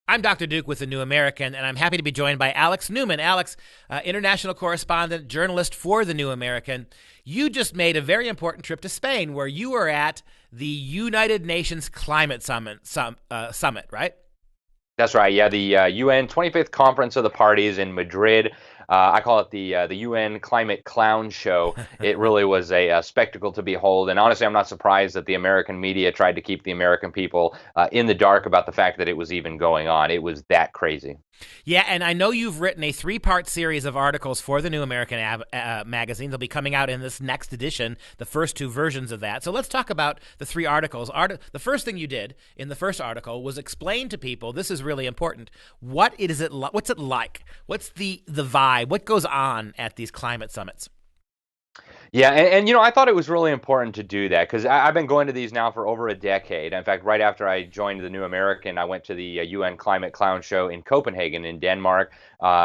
I'm Dr. Duke with The New American, and I'm happy to be joined by Alex Newman. Alex, international correspondent, journalist for The New American. You just made a very important trip to Spain, where you were at the United Nations Climate Summit, right? That's right. Yeah, the UN 25th Conference of the Parties in Madrid. I call it the UN Climate Clown Show. It really was a spectacle to behold. And honestly, I'm not surprised that the American media tried to keep the American people in the dark about the fact that it was even going on. It was that crazy. Yeah, and I know you've written a 3-part series of articles for the New American magazine. They'll be coming out in this next edition, the first 2 versions of that. So let's talk about the 3 articles. The first thing you did in the first article was explain to people, this is really important, what's it like? What's the vibe? What goes on at these climate summits? Yeah, and I thought it was really important to do that because I've been going to these now for over a decade. In fact, right after I joined the New American, I went to the UN Climate Clown Show in Copenhagen in Denmark.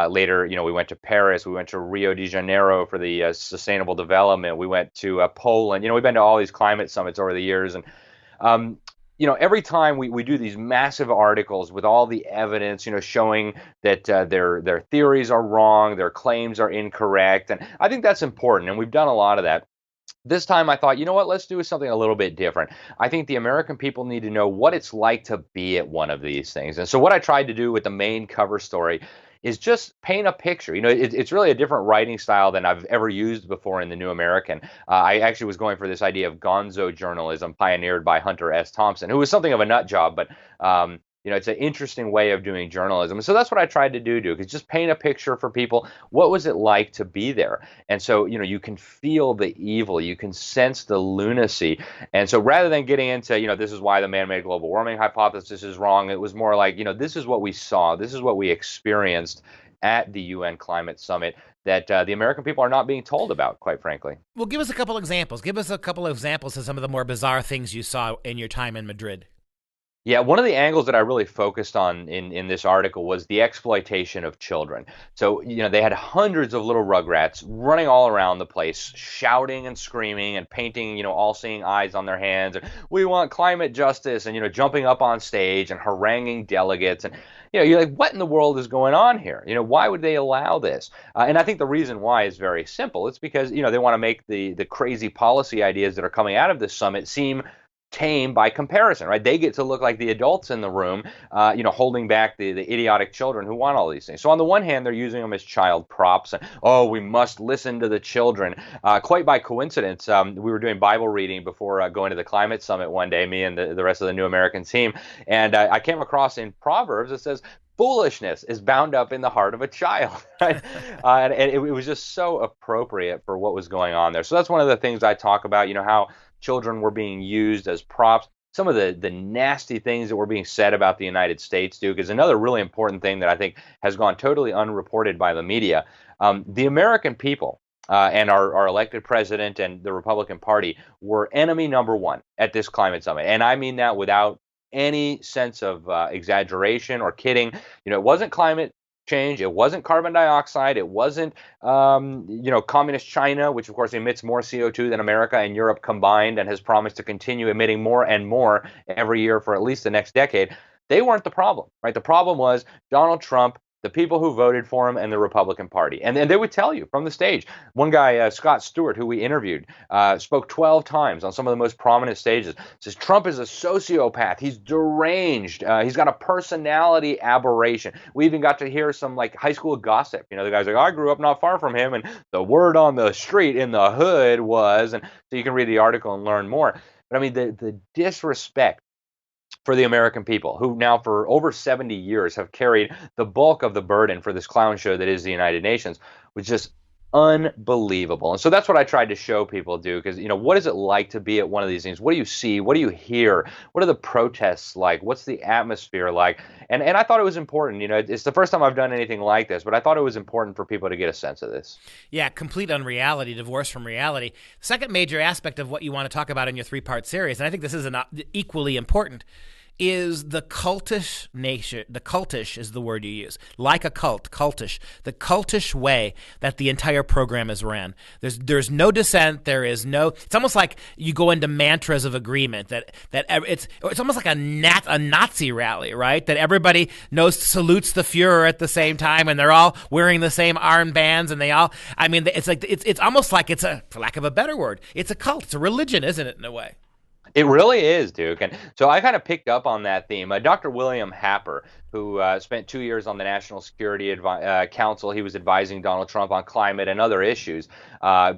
Later, we went to Paris, we went to Rio de Janeiro for the sustainable development. We went to Poland. We've been to all these climate summits over the years, and every time we do these massive articles with all the evidence, showing that their theories are wrong, their claims are incorrect. And I think that's important. And we've done a lot of that. This time I thought, let's do something a little bit different. I think the American people need to know what it's like to be at one of these things. And so what I tried to do with the main cover story is just paint a picture. It's really a different writing style than I've ever used before in the New American. I actually was going for this idea of gonzo journalism pioneered by Hunter S. Thompson, who was something of a nut job, but it's an interesting way of doing journalism. So that's what I tried to do, Duke, is just paint a picture for people. What was it like to be there? And so, you can feel the evil, you can sense the lunacy. And so rather than getting into, this is why the man-made global warming hypothesis is wrong, it was more like, this is what we saw, this is what we experienced at the UN Climate Summit that the American people are not being told about, quite frankly. Well, give us a couple examples. Give us a couple of examples of some of the more bizarre things you saw in your time in Madrid. Yeah, one of the angles that I really focused on in this article was the exploitation of children. So, they had hundreds of little rugrats running all around the place, shouting and screaming and painting, all-seeing eyes on their hands. And we want climate justice and, jumping up on stage and haranguing delegates. And, you're like, what in the world is going on here? Why would they allow this? And I think the reason why is very simple. It's because, they want to make the crazy policy ideas that are coming out of this summit seem tame by comparison, right? They get to look like the adults in the room, holding back the idiotic children who want all these things. So on the one hand, they're using them as child props, and we must listen to the children. Quite by coincidence, we were doing Bible reading before going to the climate summit one day, me and the rest of the New American team, and I came across in Proverbs it says, foolishness is bound up in the heart of a child. Right? And it was just so appropriate for what was going on there. So that's one of the things I talk about, how children were being used as props. Some of the nasty things that were being said about the United States, Duke, is another really important thing that I think has gone totally unreported by the media. The American people and our elected president and the Republican Party were enemy number one at this climate summit. And I mean that without any sense of exaggeration or kidding. It wasn't climate change, it wasn't carbon dioxide, it wasn't communist China, which of course emits more CO2 than America and Europe combined and has promised to continue emitting more and more every year for at least the next decade. They weren't the problem, right? The problem was Donald Trump, the people who voted for him, and the Republican Party. And they would tell you from the stage. One guy, Scott Stewart, who we interviewed, spoke 12 times on some of the most prominent stages, says Trump is a sociopath. He's deranged. He's got a personality aberration. We even got to hear some high school gossip. The guy's like, I grew up not far from him, and the word on the street in the hood was, and so you can read the article and learn more. But I mean, the disrespect for the American people, who now for over 70 years have carried the bulk of the burden for this clown show that is the United Nations, was just unbelievable. And so that's what I tried to show people, Duke, because, what is it like to be at one of these things? What do you see? What do you hear? What are the protests like? What's the atmosphere like? And I thought it was important. It's the first time I've done anything like this, but I thought it was important for people to get a sense of this. Yeah, complete unreality, divorce from reality. Second major aspect of what you want to talk about in your 3-part series, and I think this is equally important, is the cultish nature. The cultish is the word you use, like a cult, cultish. The cultish way that the entire program is ran. There's no dissent. There is no. It's almost like you go into mantras of agreement. That it's almost like a Nazi rally, right? That everybody salutes the Führer at the same time, and they're all wearing the same armbands, and they all. I mean, it's almost like it's a, for lack of a better word, it's a cult. It's a religion, isn't it, in a way? It really is, Duke. And so I kind of picked up on that theme. Dr. William Happer, who spent 2 years on the National Security Council, he was advising Donald Trump on climate and other issues,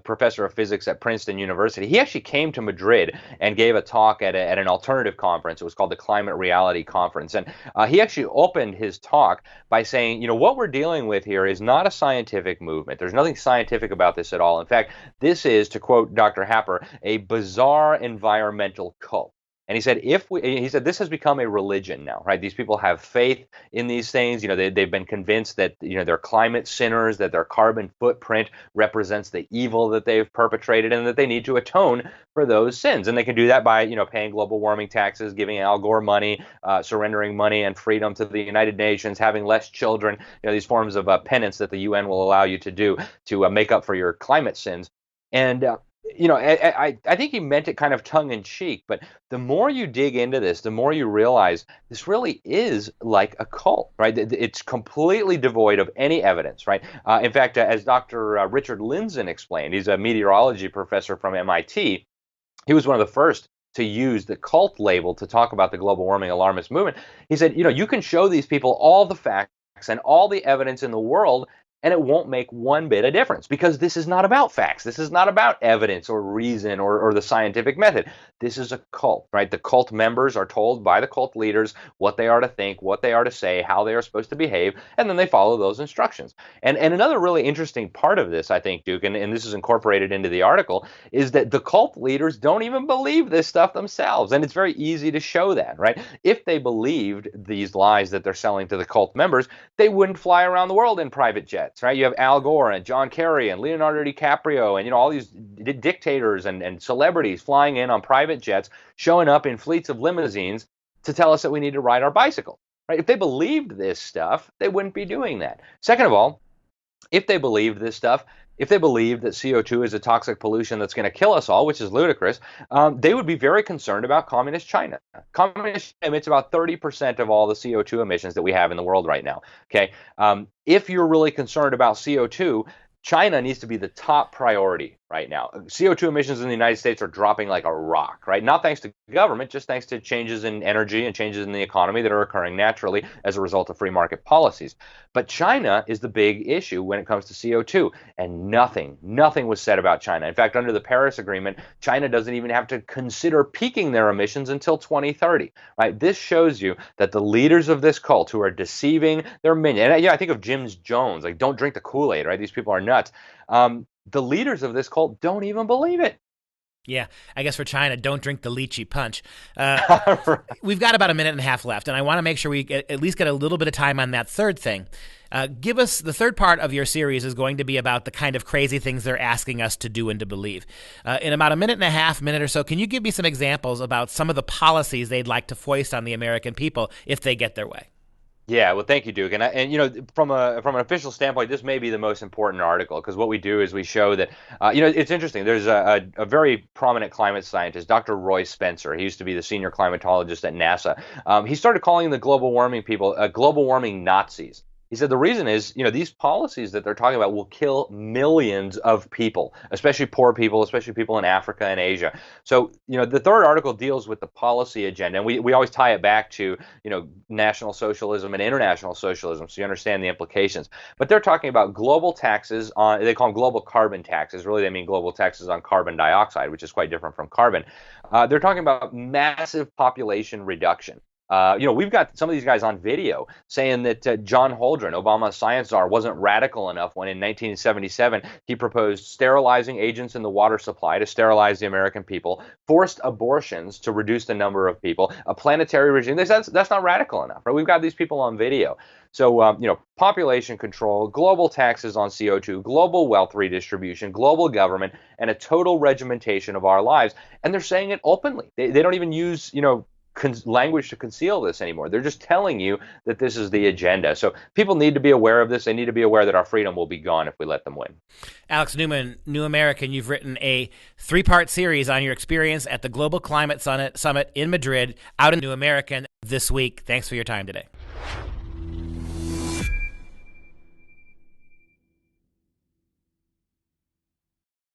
professor of physics at Princeton University. He actually came to Madrid and gave a talk at an alternative conference. It was called the Climate Reality Conference. And he actually opened his talk by saying, what we're dealing with here is not a scientific movement. There's nothing scientific about this at all. In fact, this is, to quote Dr. Happer, a bizarre environmental cult. And he said, he said, this has become a religion now, right? These people have faith in these things. They've been convinced that, they're climate sinners, that their carbon footprint represents the evil that they've perpetrated, and that they need to atone for those sins. And they can do that by, paying global warming taxes, giving Al Gore money, surrendering money and freedom to the United Nations, having less children, these forms of penance that the UN will allow you to do to make up for your climate sins. And, I think he meant it kind of tongue in cheek, but the more you dig into this, the more you realize this really is like a cult, right? It's completely devoid of any evidence, right? In fact, as Dr. Richard Lindzen explained, he's a meteorology professor from MIT. He was one of the first to use the cult label to talk about the global warming alarmist movement. He said, you can show these people all the facts and all the evidence in the world, and it won't make one bit of difference, because this is not about facts. This is not about evidence or reason or the scientific method. This is a cult, right? The cult members are told by the cult leaders what they are to think, what they are to say, how they are supposed to behave, and then they follow those instructions. And another really interesting part of this, I think, Duke, and this is incorporated into the article, is that the cult leaders don't even believe this stuff themselves. And it's very easy to show that, right? If they believed these lies that they're selling to the cult members, they wouldn't fly around the world in private jets. Right? You have Al Gore and John Kerry and Leonardo DiCaprio and all these dictators and celebrities flying in on private jets, showing up in fleets of limousines to tell us that we need to ride our bicycle. Right? If they believed this stuff, they wouldn't be doing that. Second of all, if they believed this stuff, if they believed that CO2 is a toxic pollution that's going to kill us all, which is ludicrous, they would be very concerned about communist China. Communist China emits about 30% of all the CO2 emissions that we have in the world right now. Okay, if you're really concerned about CO2, China needs to be the top priority right now. CO2 emissions in the United States are dropping like a rock, right? Not thanks to government, just thanks to changes in energy and changes in the economy that are occurring naturally as a result of free market policies. But China is the big issue when it comes to CO2, and nothing was said about China. In fact, under the Paris Agreement, China doesn't even have to consider peaking their emissions until 2030, right? This shows you that the leaders of this cult who are deceiving their minions, and I think of Jim Jones, like, don't drink the Kool-Aid, right? These people are nuts. The leaders of this cult don't even believe it. Yeah, I guess for China, don't drink the lychee punch. Right. We've got about a minute and a half left, and I want to make sure we at least get a little bit of time on that third thing. Give us the third part of your series is going to be about the kind of crazy things they're asking us to do and to believe. In about a minute and a half, minute or so, can you give me some examples about some of the policies they'd like to foist on the American people if they get their way? Yeah, well, thank you, Duke. And from an official standpoint, this may be the most important article, because what we do is we show that it's interesting. There's a very prominent climate scientist, Dr. Roy Spencer. He used to be the senior climatologist at NASA. He started calling the global warming people global warming Nazis. He said the reason is, these policies that they're talking about will kill millions of people, especially poor people, especially people in Africa and Asia. So, the third article deals with the policy agenda, and we always tie it back to, National Socialism and international socialism, so you understand the implications. But they're talking about global taxes on, they call them global carbon taxes. Really, they mean global taxes on carbon dioxide, which is quite different from carbon. They're talking about massive population reduction. We've got some of these guys on video saying that John Holdren, Obama's science czar, wasn't radical enough when in 1977 he proposed sterilizing agents in the water supply to sterilize the American people, forced abortions to reduce the number of people, a planetary regime. That's not radical enough, right? We've got these people on video. So, population control, global taxes on CO2, global wealth redistribution, global government, and a total regimentation of our lives. And they're saying it openly. They don't even use, language to conceal this anymore. They're just telling you that this is the agenda. So people need to be aware of this. They need to be aware that our freedom will be gone if we let them win. Alex Newman, New American, you've written a 3-part series on your experience at the Global Climate Summit in Madrid, out in New American this week. Thanks for your time today.